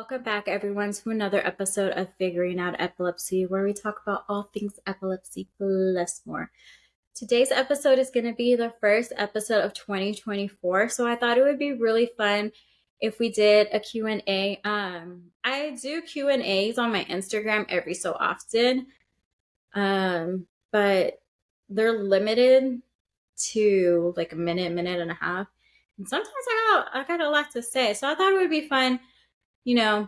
welcome back everyone to another episode of Figuring Out Epilepsy, where we talk about all things epilepsy plus more. Today's episode is going to be the first episode of 2024, so I thought it would be really fun if we did a Q&A. I do Q&As on my Instagram every so often, but they're limited to like a minute and a half. And sometimes I got a lot to say, so I thought it would be fun, to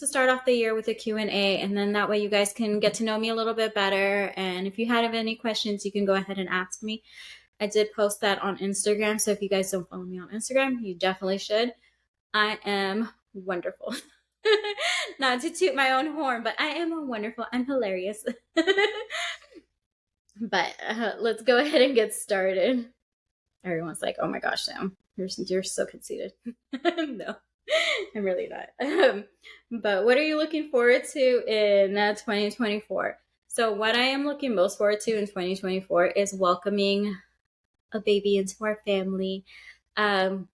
start off the year with a Q&A, and then that way you guys can get to know me a little bit better. And if you have any questions, you can go ahead and ask me. I did post that on Instagram, so if you guys don't follow me on Instagram, you definitely should. I am wonderful. Not to toot my own horn, but I am wonderful. I'm hilarious. But let's go ahead and get started. Everyone's like, oh my gosh, Sam, you're so conceited. No, I'm really not. But what are you looking forward to in 2024? So what I am looking most forward to in 2024 is welcoming a baby into our family. One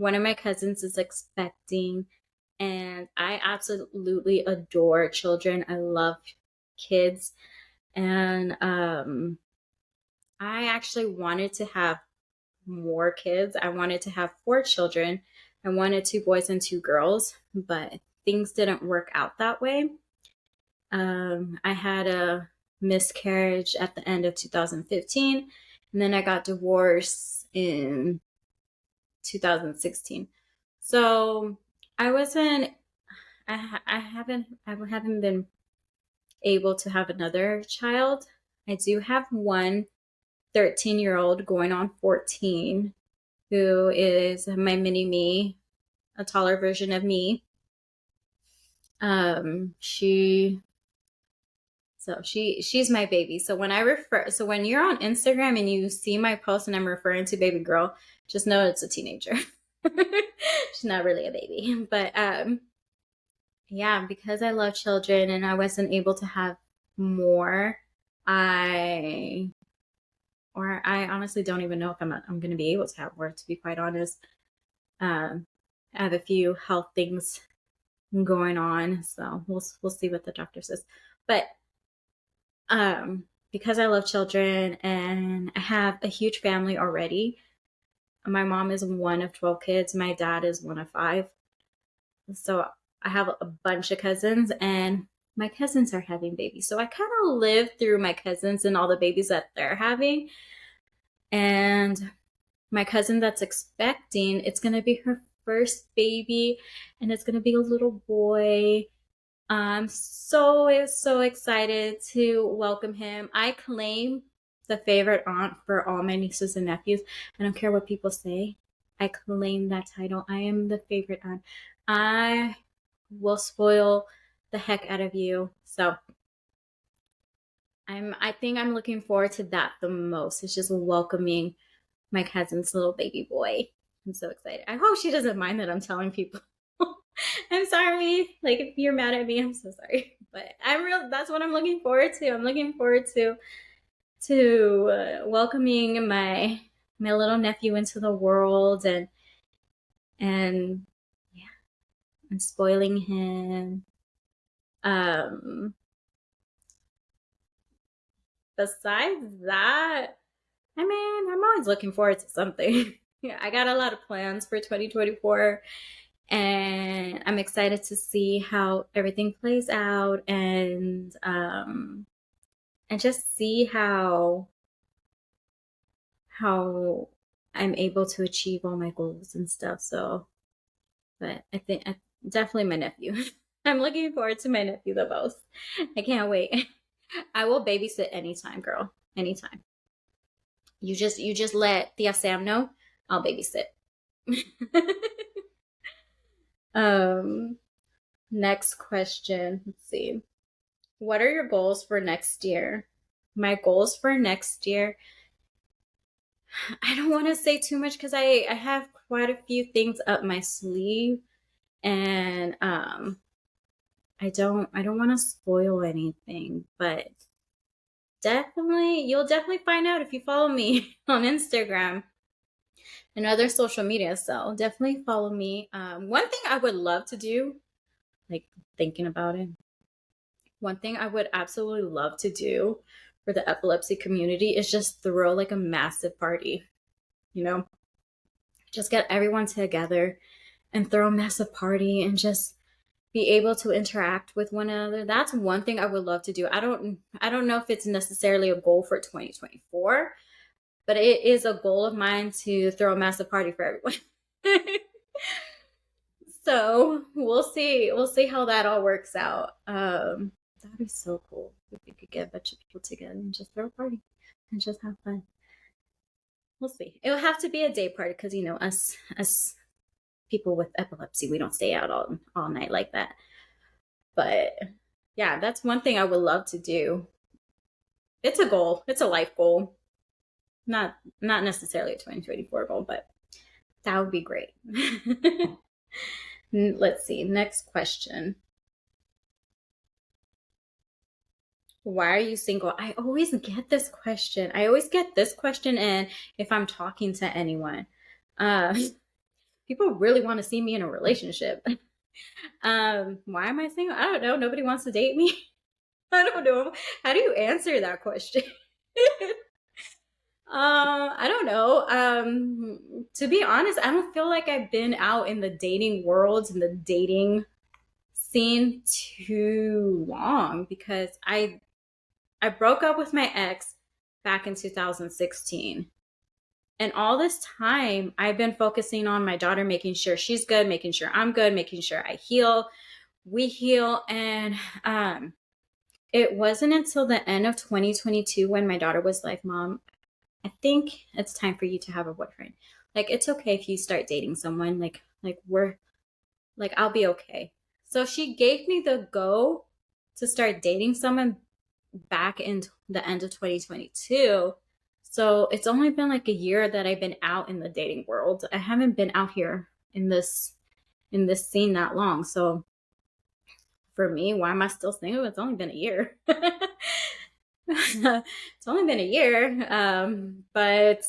of my cousins is expecting, and I absolutely adore children. I love kids. And I actually wanted to have more kids. I wanted to have 4 children. I wanted 2 boys and 2 girls, but things didn't work out that way. I had a miscarriage at the end of 2015, and then I got divorced in 2016. So I haven't been able to have another child. I do have one 13-year-old going on 14 who is my mini me, a taller version of me. She's my baby. So when you're on Instagram and you see my post and I'm referring to baby girl, just know it's a teenager. She's not really a baby, but yeah, because I love children and I wasn't able to have more, I honestly don't even know if I'm going to be able to have more, to be quite honest. I have a few health things going on, so we'll see what the doctor says. But because I love children and I have a huge family already. My mom is one of 12 kids. My dad is one of 5. So I have a bunch of cousins, and my cousins are having babies. So I kind of live through my cousins and all the babies that they're having. And my cousin that's expecting, it's going to be her first baby, and it's going to be a little boy. I'm so excited to welcome him. I claim the favorite aunt for all my nieces and nephews. I don't care what people say. I claim that title. I am the favorite aunt. I will spoil the heck out of you. So I think I'm looking forward to that the most. It's just welcoming my cousin's little baby boy. I'm so excited. I hope she doesn't mind that I'm telling people. I'm sorry. Like, if you're mad at me, I'm so sorry. But that's what I'm looking forward to. I'm looking forward to welcoming my little nephew into the world and yeah, and spoiling him. Besides that, I mean, I'm always looking forward to something. Yeah, I got a lot of plans for 2024. And I'm excited to see how everything plays out and just see how I'm able to achieve all my goals and stuff. So, but I think definitely my nephew. I'm looking forward to my nephew the most. I can't wait. I will babysit anytime, girl. Anytime. You just let Tia Sam know. I'll babysit. Next question. Let's see. What are your goals for next year? My goals for next year, I don't want to say too much because I have quite a few things up my sleeve, and I don't want to spoil anything, but you'll definitely find out if you follow me on Instagram and other social media. So definitely follow me. One thing I would love to do like thinking about it. One thing I would absolutely love to do for the epilepsy community is just throw like a massive party, you know, just get everyone together and throw a massive party and just be able to interact with one another. That's one thing I would love to do. I don't know if it's necessarily a goal for 2024, but it is a goal of mine to throw a massive party for everyone. So we'll see. We'll see how that all works out. That'd be so cool if we could get a bunch of people together and just throw a party and just have fun. We'll see. It'll have to be a day party because us people with epilepsy, we don't stay out all night like that. But yeah, that's one thing I would love to do. It's a goal. It's a life goal. Not necessarily a 2024 goal, but that would be great. Let's see. Next question. Why are you single? I always get this question. And if I'm talking to anyone, people really want to see me in a relationship. Why am I single? I don't know. Nobody wants to date me. I don't know. How do you answer that question? I don't know. To be honest, I don't feel like I've been out in the dating world, in the dating scene too long, because I broke up with my ex back in 2016. And all this time, I've been focusing on my daughter, making sure she's good, making sure I'm good, making sure I heal, we heal. And it wasn't until the end of 2022 when my daughter was like, Mom, I think it's time for you to have a boyfriend. Like, it's okay if you start dating someone. I'll be okay. So she gave me the go to start dating someone back in the end of 2022. So it's only been like a year that I've been out in the dating world. I haven't been out here in this scene that long. So for me, why am I still single? It's only been a year. It's only been a year. But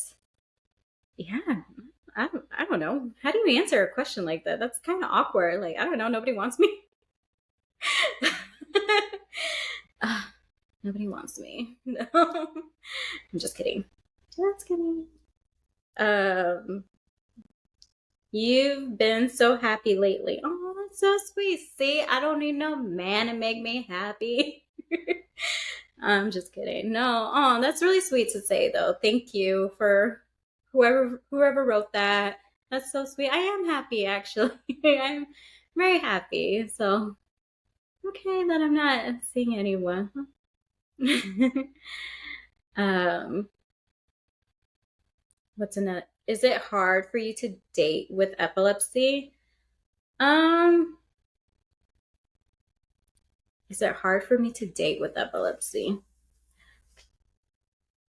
yeah, I don't know. How do you answer a question like that? That's kind of awkward. Like, I don't know. Nobody wants me. Nobody wants me. No. I'm just kidding. Just kidding. You've been so happy lately. Oh, that's so sweet. See, I don't need no man to make me happy. I'm just kidding. No, oh, that's really sweet to say though. Thank you for whoever wrote that. That's so sweet. I am happy actually. I'm very happy. So okay that I'm not seeing anyone. What's another? Is it hard for you to date with epilepsy? Is it hard for me to date with epilepsy?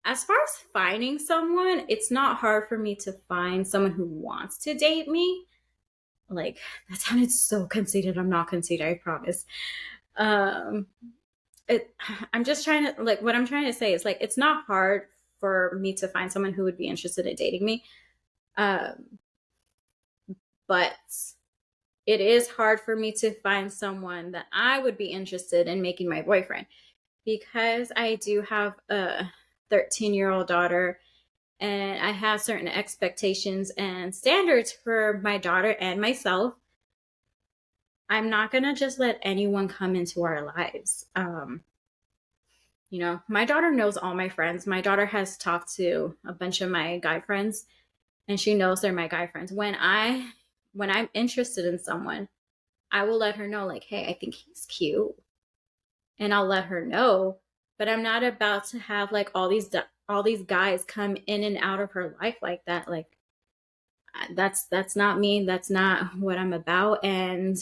As far as finding someone, it's not hard for me to find someone who wants to date me. Like, that sounded so conceited. I'm not conceited, I promise. I'm just trying to, like, what I'm trying to say is, like, it's not hard for me to find someone who would be interested in dating me. But it is hard for me to find someone that I would be interested in making my boyfriend, because I do have a 13-year-old daughter and I have certain expectations and standards for my daughter and myself. I'm not going to just let anyone come into our lives. My daughter knows all my friends. My daughter has talked to a bunch of my guy friends and she knows they're my guy friends. When I'm interested in someone, I will let her know, like, hey, I think he's cute. And I'll let her know, but I'm not about to have like all these guys come in and out of her life like that. Like, that's not me. That's not what I'm about. And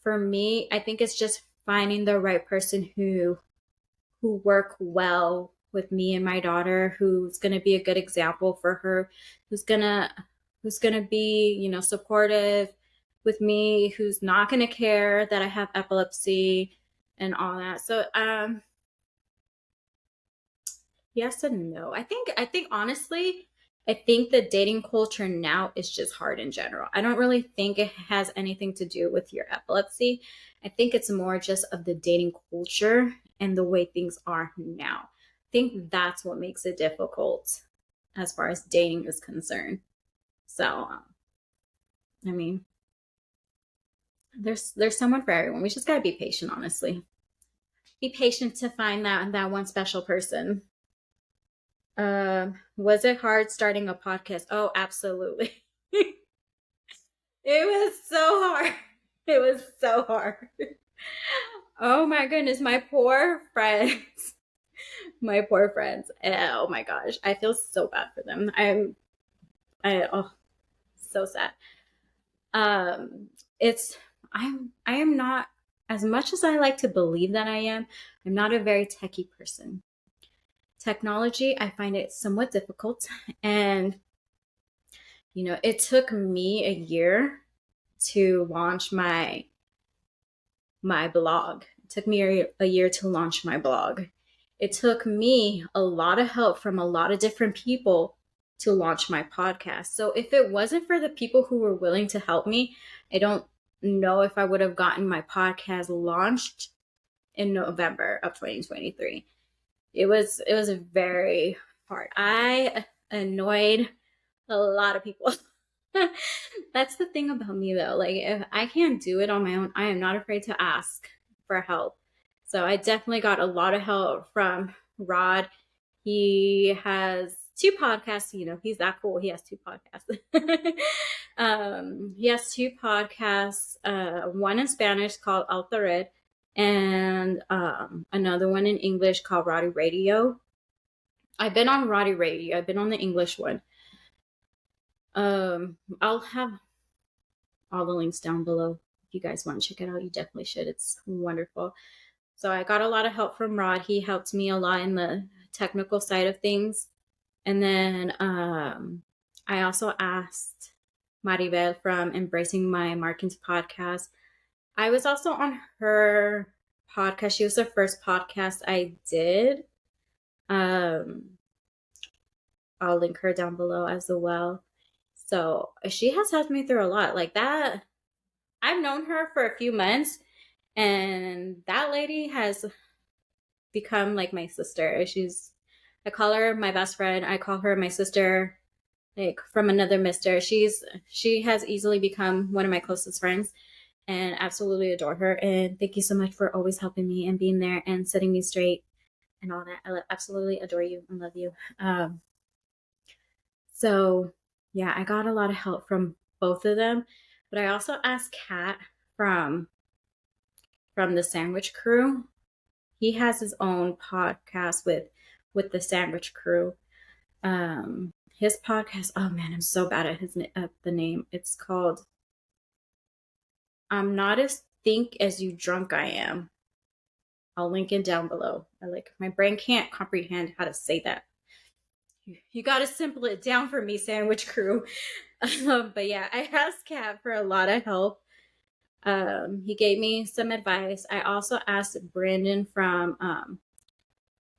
for me, I think it's just finding the right person who work well with me and my daughter, who's going to be a good example for her, who's going to be, supportive with me, who's not going to care that I have epilepsy and all that. So, yes and no. I think honestly, I think the dating culture now is just hard in general. I don't really think it has anything to do with your epilepsy. I think it's more just of the dating culture and the way things are now. I think that's what makes it difficult as far as dating is concerned. So, I mean, there's someone for everyone. We just gotta be patient, honestly. Be patient to find that one special person. Was it hard starting a podcast? Oh, absolutely. It was so hard. It was so hard. Oh my goodness, my poor friends. My poor friends. Oh my gosh, I feel so bad for them. Oh, so sad. Um, it's I am not, as much as I like to believe that I am. I'm not a very techie person. Technology, I find it somewhat difficult, and it took me a year to launch my blog. It took me a year to launch my blog. It took me a lot of help from a lot of different people to launch my podcast. So if it wasn't for the people who were willing to help me, I don't know if I would have gotten my podcast launched in November of 2023. It was very hard. I annoyed a lot of people. That's the thing about me, though. Like, if I can't do it on my own, I am not afraid to ask for help. So I definitely got a lot of help from Rod. He has two podcasts. He's that cool. He has two podcasts. He has two podcasts. One in Spanish called Alta Red, and another one in English called Roddy Radio. I've been on Roddy Radio. I've been on the English one. I'll have all the links down below. If you guys want to check it out, you definitely should. It's wonderful. So I got a lot of help from Rod. He helped me a lot in the technical side of things. And then I also asked Maribel from Embracing My Markingins podcast. I was also on her podcast. She was the first podcast I did. I'll link her down below as well. So she has helped me through a lot. Like that, I've known her for a few months, and that lady has become like my sister. I call her my best friend. I call her my sister, like from another mister. She has easily become one of my closest friends, and absolutely adore her. And thank you so much for always helping me and being there and setting me straight and all that. I absolutely adore you and love you. So yeah, I got a lot of help from both of them, but I also asked Kat from the Sandwich Crew. He has his own podcast with the Sandwich Crew. His podcast. Oh man, I'm so bad at the name. It's called "I'm Not as Think as You Drunk I Am." I'll link it down below. My brain can't comprehend how to say that. You got to simple it down for me, Sandwich Crew. But yeah, I asked Kat for a lot of help. He gave me some advice. I also asked Brandon from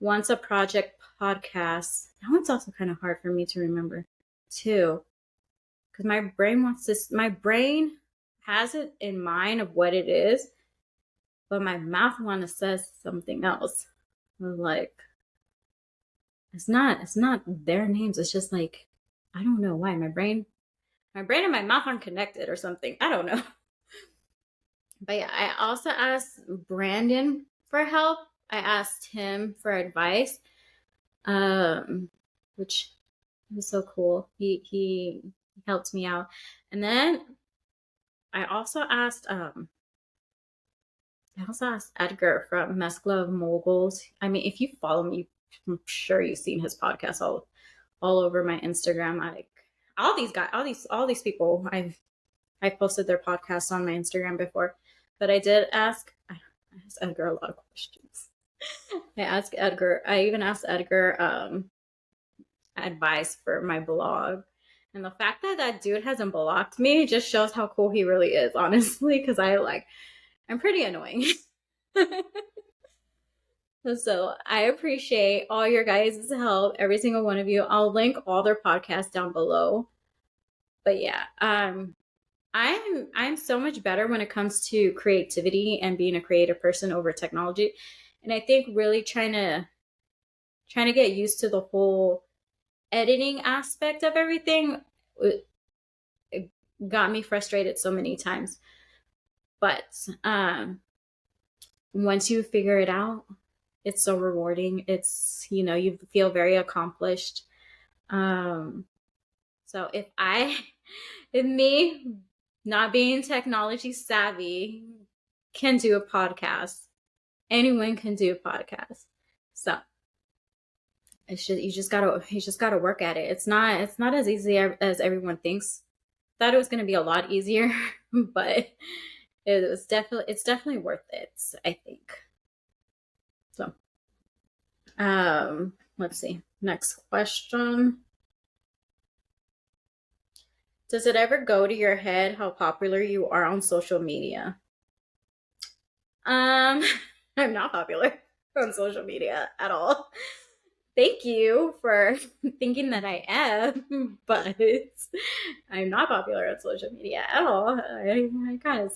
Once a Project podcast. That one's also kind of hard for me to remember too, because my brain has it in mind of what it is, but my mouth want to say something else. Like, it's not their names. It's just like, I don't know why my brain and my mouth aren't connected or something. I don't know. But yeah, I also asked Brandon for help. I asked him for advice, which was so cool. He helped me out. And then I also asked Edgar from Mezcla of Moguls. I mean, if you follow me, I'm sure you've seen his podcast all over my Instagram. All these people, I've posted their podcasts on my Instagram before, but I asked Edgar a lot of questions. I even asked Edgar advice for my blog. And the fact that that dude hasn't blocked me just shows how cool he really is, honestly, because I'm pretty annoying. So I appreciate all your guys' help, every single one of you. I'll link all their podcasts down below. But yeah, I'm so much better when it comes to creativity and being a creative person over technology. And I think really trying to get used to the whole editing aspect of everything, it got me frustrated so many times. But once you figure it out, it's so rewarding. It's, you feel very accomplished. Um, so if me not being technology savvy can do a podcast, anyone can do a podcast. So it's just you just gotta work at it. It's not as easy as everyone thinks. Thought it was gonna be a lot easier, but it's definitely worth it, I think. So let's see. Next question. Does it ever go to your head how popular you are on social media? I'm not popular on social media at all. Thank you for thinking that I am, but I'm not popular on social media at all. I kind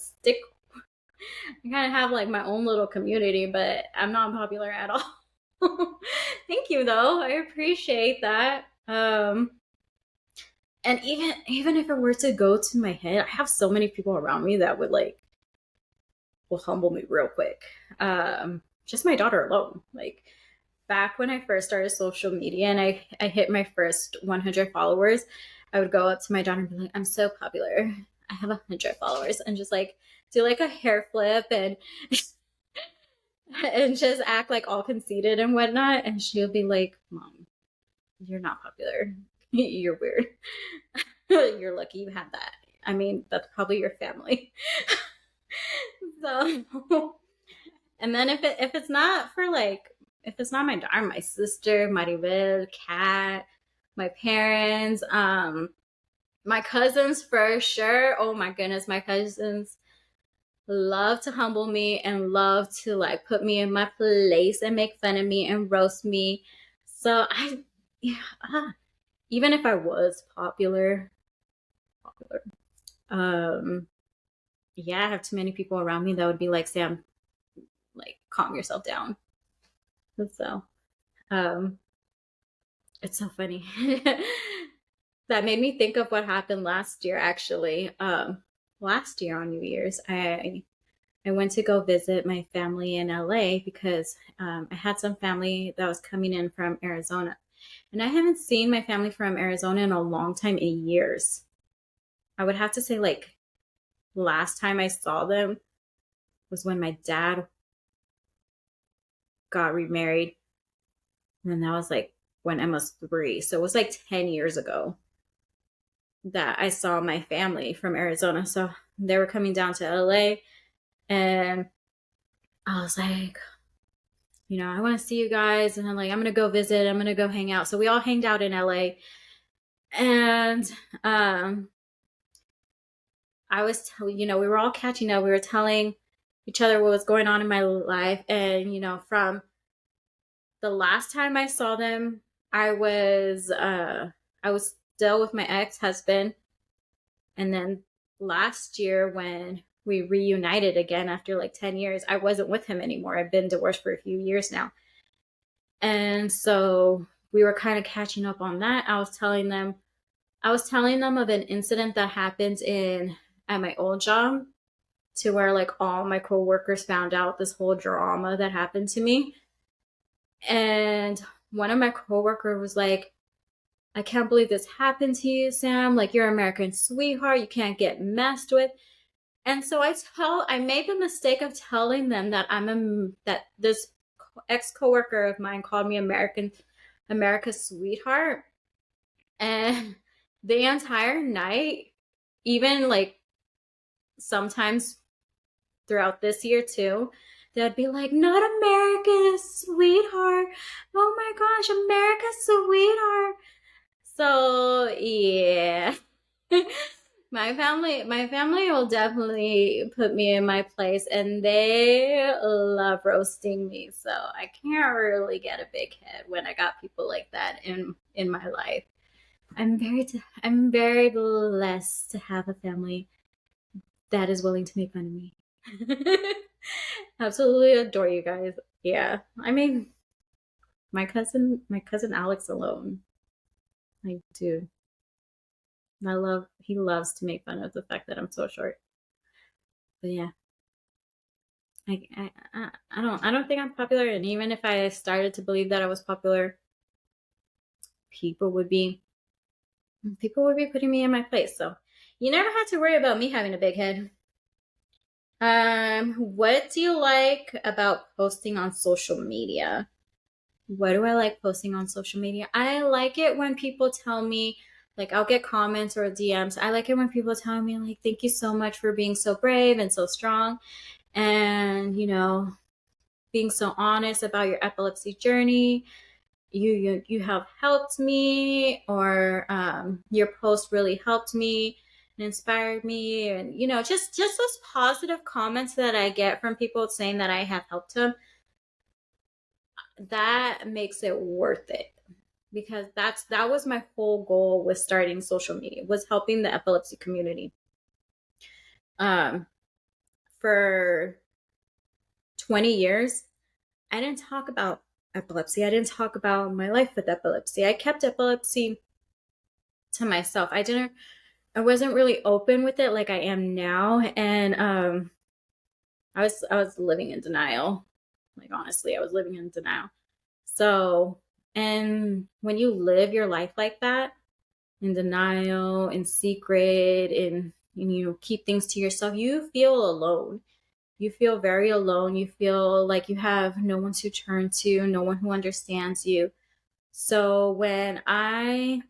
of have like my own little community, but I'm not popular at all. Thank you though. I appreciate that. And even if it were to go to my head, I have so many people around me that will humble me real quick. Just my daughter alone. Like back when I first started social media and I hit my first 100 followers, I would go up to my daughter and be like, I'm so popular. I have 100 followers, and just like do like a hair flip and and just act like all conceited and whatnot. And she'll be like, Mom, you're not popular. You're weird. You're lucky you had that. I mean, that's probably your family. So, and then if it's not my daughter, my sister, Maribel, Kat, my parents, my cousins for sure. Oh my goodness, my cousins love to humble me and love to like put me in my place and make fun of me and roast me. So yeah, even if I was popular, yeah, I have too many people around me that would be like, Sam, like calm yourself down. So, um, it's so funny. That made me think of what happened last year. Actually, last year on New Year's, I went to go visit my family in LA because I had some family that was coming in from Arizona, and I haven't seen my family from Arizona in a long time, in years. I would have to say like last time I saw them was when my dad got remarried, and that was like when Emma was 3. So it was like 10 years ago that I saw my family from Arizona. So they were coming down to LA, and I was like, I want to see you guys. And I'm like, I'm going to go visit. I'm going to go hang out. So we all hanged out in LA. And I was telling, we were all catching up. We were telling each other what was going on in my life. And, from the last time I saw them, I was still with my ex-husband. And then last year when we reunited again after like 10 years, I wasn't with him anymore. I've been divorced for a few years now. And so we were kind of catching up on that. I was telling them of an incident that happened at my old job, to where like all my coworkers found out this whole drama that happened to me. And one of my coworkers was like, I can't believe this happened to you, Sam. Like, you're an American sweetheart. You can't get messed with. And so I made the mistake of telling them that this ex coworker of mine called me America's sweetheart. And the entire night, even like sometimes throughout this year too, they'd be like, not America's sweetheart. Oh my gosh, America's sweetheart. So yeah. My family will definitely put me in my place, and they love roasting me. So I can't really get a big head when I got people like that in my life. I'm very blessed to have a family that is willing to make fun of me. Absolutely adore you guys. Yeah, I mean, my cousin Alex alone, like, dude, he loves to make fun of the fact that I'm so short. But yeah, I don't think I'm popular, and even if I started to believe that I was popular, people would be people would be putting me in my place. So you never had to worry about me having a big head. What do you like about posting on social media? What do I like posting on social media? I like it when people tell me, like, I'll get comments or DMs. I like it when people tell me, like, thank you so much for being so brave and so strong, and being so honest about your epilepsy journey. You have helped me, or your post really helped me and inspired me, and just those positive comments that I get from people saying that I have helped them. That makes it worth it, because that was my whole goal with starting social media, was helping the epilepsy community. For 20 years I didn't talk about epilepsy. I didn't talk about my life with epilepsy. I kept epilepsy to myself. I wasn't really open with it like I am now, and I was living in denial. Like, honestly, I was living in denial. So, and when you live your life like that, in denial, in secret, and you keep things to yourself, you feel alone. You feel very alone. You feel like you have no one to turn to, no one who understands you. So when I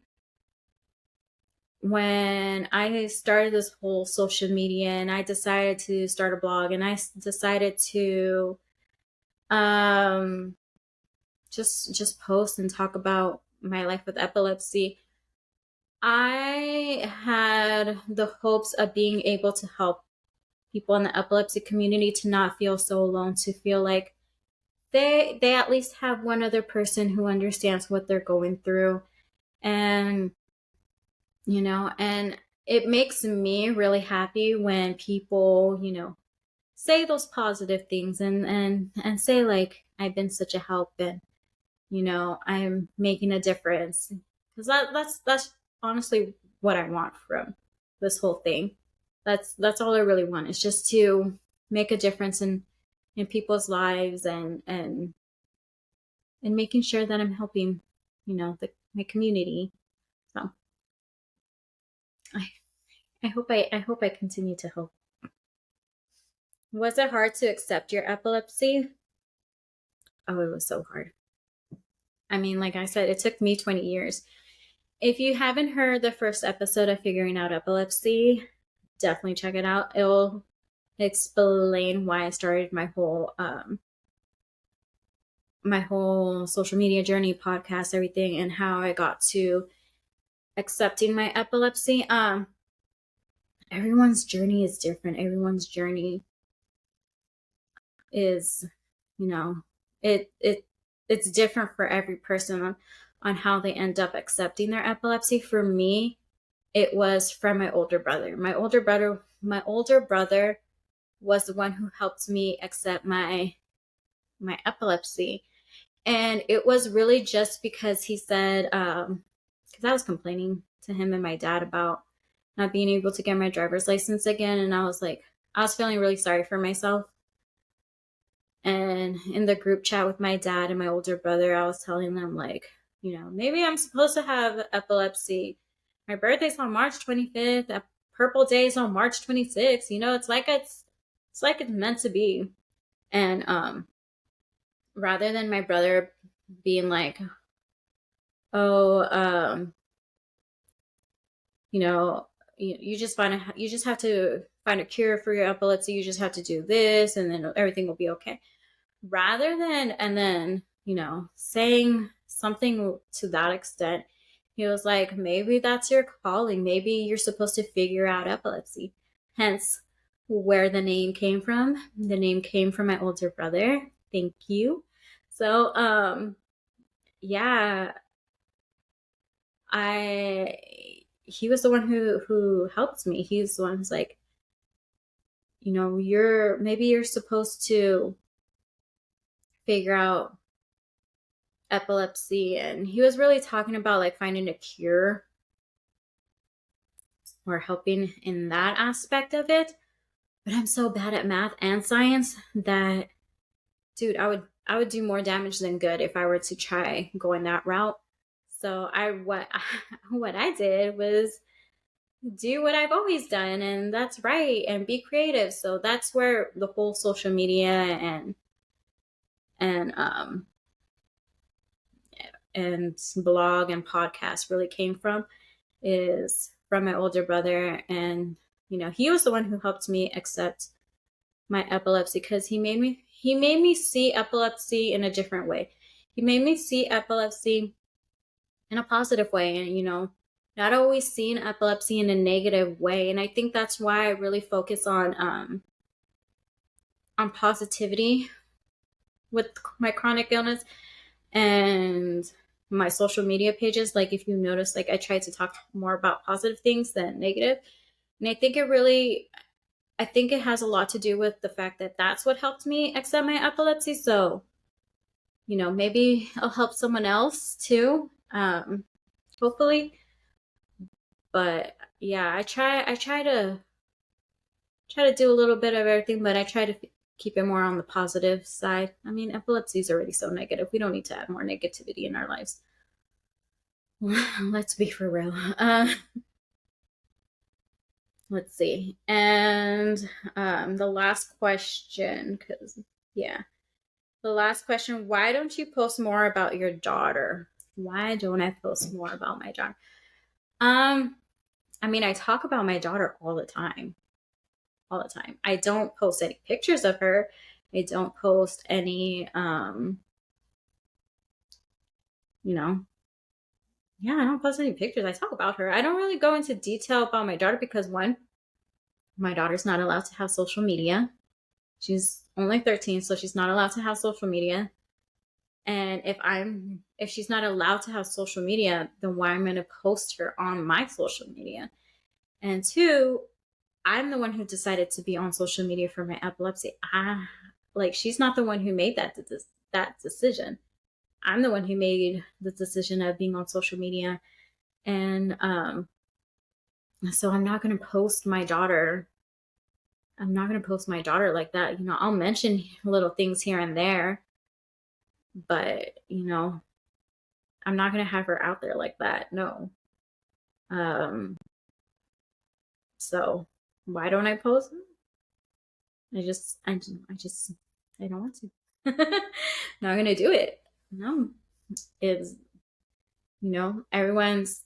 started this whole social media, and I decided to start a blog, and I decided to um just post and talk about my life with epilepsy, I had the hopes of being able to help people in the epilepsy community to not feel so alone, to feel like they at least have one other person who understands what they're going through. And and it makes me really happy when people say those positive things, and say, like, I've been such a help, and I'm making a difference, because that's honestly what I want from this whole thing. That's all I really want, is just to make a difference in people's lives, and making sure that I'm helping my community. So I I hope I continue to help. Was it hard to accept your epilepsy? Oh, it was so hard. I mean, like I said, it took me 20 years. If you haven't heard the first episode of Figuring Out Epilepsy, definitely check it out. It'll explain why I started my whole social media journey, podcast, everything, and how I got to accepting my epilepsy. Everyone's journey is different. Everyone's journey is, you know, it's different for every person on how they end up accepting their epilepsy. For me, it was from my older brother. My older brother was the one who helped me accept my epilepsy. And it was really just because he said, because I was complaining to him and my dad about not being able to get my driver's license again. And I was feeling really sorry for myself. And in the group chat with my dad and my older brother, I was telling them, like, maybe I'm supposed to have epilepsy. My birthday's on March 25th. Purple Day's on March 26th. It's like it's meant to be. And rather than my brother being like, oh, you know, you just have to find a cure for your epilepsy. You just have to do this, and then everything will be okay. Rather than, and then, saying something to that extent, He was like, maybe that's your calling. Maybe you're supposed to figure out epilepsy. Hence where the name came from. The name came from my older brother. Thank you. So, yeah, he was the one who helped me. He's the one who's like, you're supposed to figure out epilepsy. And he was really talking about like finding a cure or helping in that aspect of it. But I'm so bad at math and science that, dude, I would do more damage than good if I were to try going that route. So what I did was do what I've always done, and that's right, and be creative. So that's where the whole social media and and blog and podcast really came from, is from my older brother. And he was the one who helped me accept my epilepsy, because he made me see epilepsy in a different way. He made me see epilepsy in a positive way, and not always seeing epilepsy in a negative way. And I think that's why I really focus on positivity with my chronic illness and my social media pages. Like, if you notice, like, I try to talk more about positive things than negative. And I think it has a lot to do with the fact that that's what helped me accept my epilepsy. So, maybe I'll help someone else too, hopefully. But yeah, I try to do a little bit of everything, but I try to keep it more on the positive side. I mean, epilepsy is already so negative. We don't need to add more negativity in our lives. Let's be for real. Let's see. And the last question, why don't you post more about your daughter? Why don't I post more about my daughter? I mean, I talk about my daughter all the time. I don't post any pictures of her. I don't post any, I don't post any pictures. I talk about her. I don't really go into detail about my daughter because, one, my daughter's not allowed to have social media. She's only 13, so she's not allowed to have social media. And if she's not allowed to have social media, then why am I going to post her on my social media? And two, I'm the one who decided to be on social media for my epilepsy. She's not the one who made that decision. I'm the one who made the decision of being on social media. And so I'm not going to post my daughter. I'm not going to post my daughter like that. I'll mention little things here and there, but, I'm not going to have her out there like that. No. So why don't I post? I don't want to. Not going to do it. No. It's, everyone's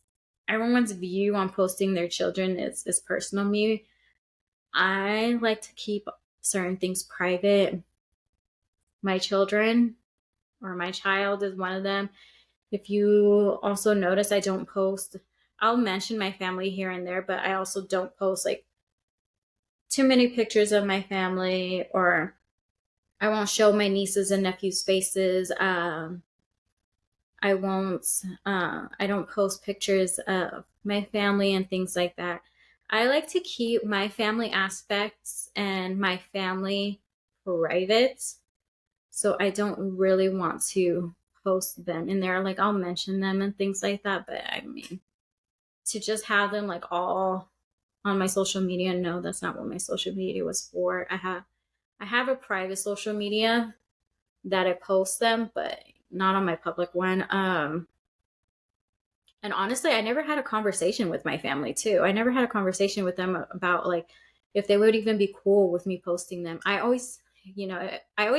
view on posting their children is personal. Me, I like to keep certain things private. My children, or my child, is one of them. If you also notice, I don't post. I'll mention my family here and there, but I also don't post like too many pictures of my family, or I won't show my nieces and nephews' faces. I don't post pictures of my family and things like that. I like to keep my family aspects and my family private. So I don't really want to post them in there. Like, I'll mention them and things like that. But I mean, to just have them like all on my social media, no, that's not what my social media was for. I have a private social media that I post them, but not on my public one. And honestly, I never had a conversation with my family too. I never had a conversation with them about like if they would even be cool with me posting them. I always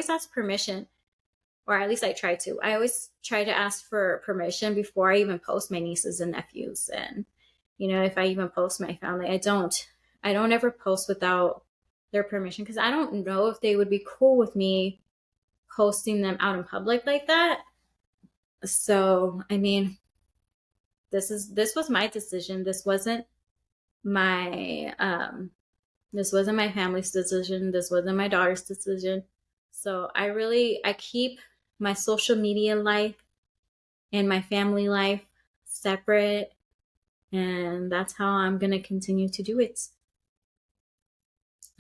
ask permission, or at least I try to. I always try to ask for permission before I even post my nieces and nephews. And if I even post my family, I don't ever post without their permission, because I don't know if they would be cool with me posting them out in public like that. So, I mean, this was my decision. My this wasn't my family's decision. This wasn't my daughter's decision. So I keep my social media life and my family life separate, and that's how I'm going to continue to do it.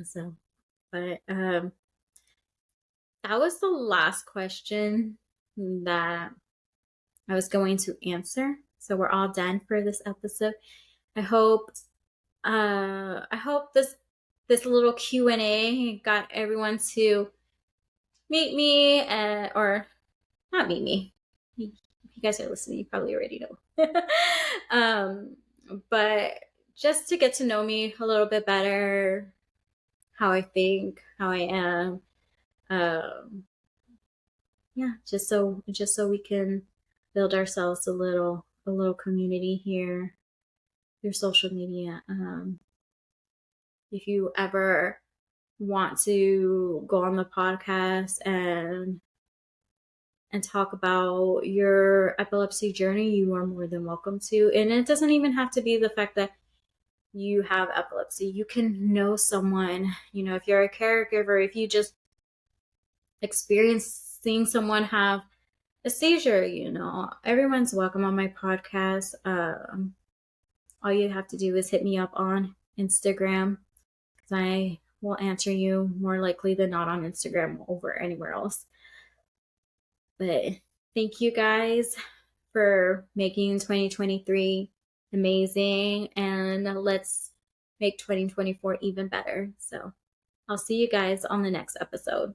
So, but that was the last question that I was going to answer. So we're all done for this episode. I hope this little Q&A got everyone to meet me, or not meet me. If you guys are listening, you probably already know. But just to get to know me a little bit better, how I think, how I am. Yeah, just so we can build ourselves a little community here through social media. If you ever want to go on the podcast and talk about your epilepsy journey, you are more than welcome to. And it doesn't even have to be the fact that you have epilepsy. You can know someone, if you're a caregiver, if you just experience seeing someone have a seizure, everyone's welcome on my podcast. All you have to do is hit me up on Instagram, because I will answer you more likely than not on Instagram over anywhere else. But thank you guys for making 2023 amazing, and let's make 2024 even better. So I'll see you guys on the next episode.